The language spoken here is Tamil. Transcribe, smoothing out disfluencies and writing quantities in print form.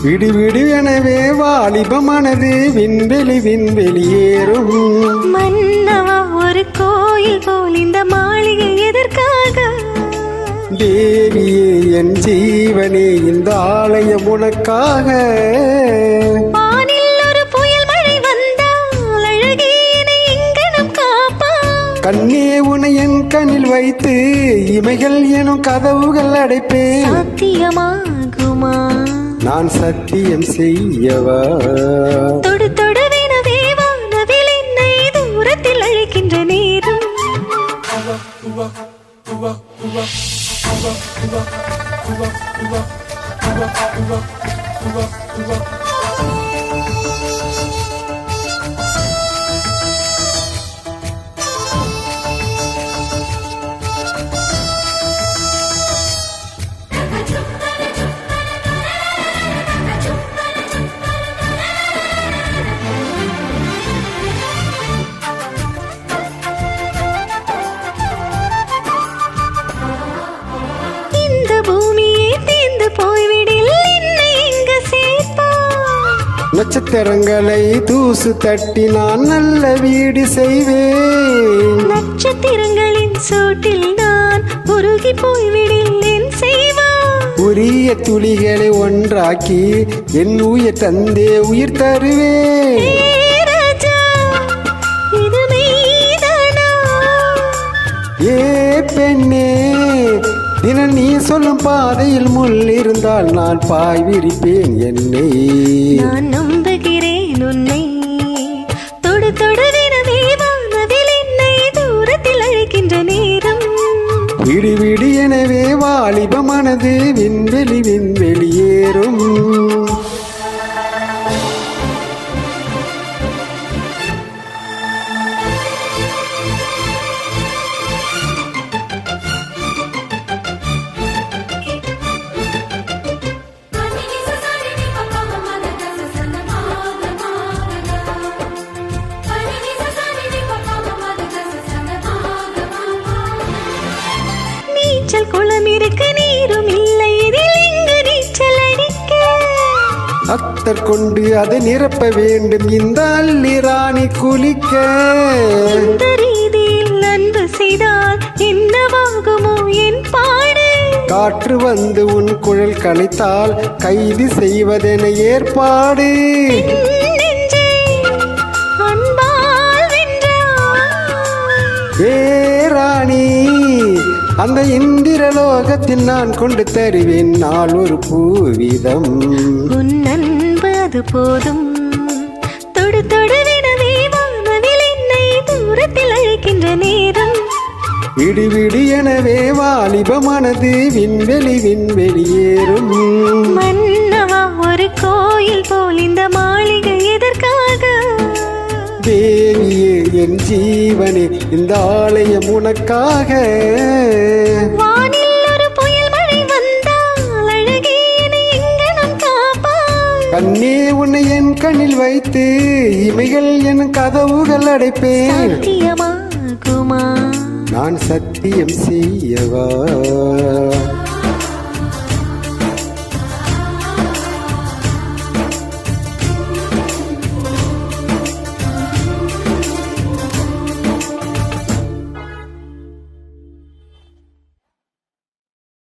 விடு விடு எனவே வாலிபமானது விண்வெளி விண்வெளியேறும். மன்னவா ஒரு கோயில் போல் இந்த மாளிகை எதற்காக? தேவியே என் ஜீவனே இந்த ஆலயம் உனக்காக. வானில் ஒரு புயல் மழை வந்தால் அழகே என்னை இங்கனம் காப்பா. கண்ணே உனை என் கண்ணில் வைத்து இமைகள் எனும் கதவுகள் அடைப்பேன். சத்தியமாகுமா? நான் சத்தியம் செய்யவா? தொடு தொடுவெனவே வானவில் என்னை தூரத்தில் அழைக்கின்ற நேரம். நட்சத்திரங்களை தூசு தட்டி நான் நல்ல வீடு செய்வேன். நட்சத்திரங்களின் சூட்டில் நான் உருகி போய்விடில் என் செய்வான். உரிய துளிகளை ஒன்றாக்கி என் உயிர் தந்தே உயிர் தருவேன். ஏ பெண்ணே தினம் நீ சொல்லும் பாதையில் முள் இருந்தால் நான் பாய் விரிப்பேன் என்னை. நான் நம்புகிறேன் உன்னை. தொடு தொடுவினவே வானவில் என்னை தூரத்தில் அழைக்கின்ற நேரம். விடு விடு எனவே வாலிபமானது விண்வெளி விண்வெளியேறும். குளம் இருக்க நீரும் இல்லை இதில் இங்கு நீச்சல் அடிக்க. அத்தர் கொண்டு அதை நிரப்ப வேண்டும் இந்த அள்ளி ராணி குளிக்க. இந்த ரீதியில் அன்பு செய்தால் என்னவாகுமோ என் பாடு? காற்று வந்து உன் குழல் கலைத்தால் கைது செய்வதென ஏற்பாடு. ஏ ராணி அந்த இந்திரலோகத்தில் நான் கொண்டு தருவேன் நாள் ஒரு பூவிதம். உன் அன்பு அது போதும். தொடு தொடுவினவே வானவில் என்னை தூரத்தில் அழைக்கின்ற நேரம். விடு விடு எனவே வாலிபமானது விண்வெளி விண்வெளியேறும். மன்னவா ஒரு கோயில் போல் இந்த மாளிகை எதற்காக? தேவியே என் ஜீவனே இந்த ஆலயம் உனக்காக. வானில் ஒரு புயல் மழை வந்தால் அழகே என்னை இங்கனம் காப்பா. கண்ணே உன்னை என் கண்ணில் வைத்து இமைகள் என் கதவுகள் அடைப்பேன். சத்தியமாகுமா? நான் சத்தியம் செய்யவா?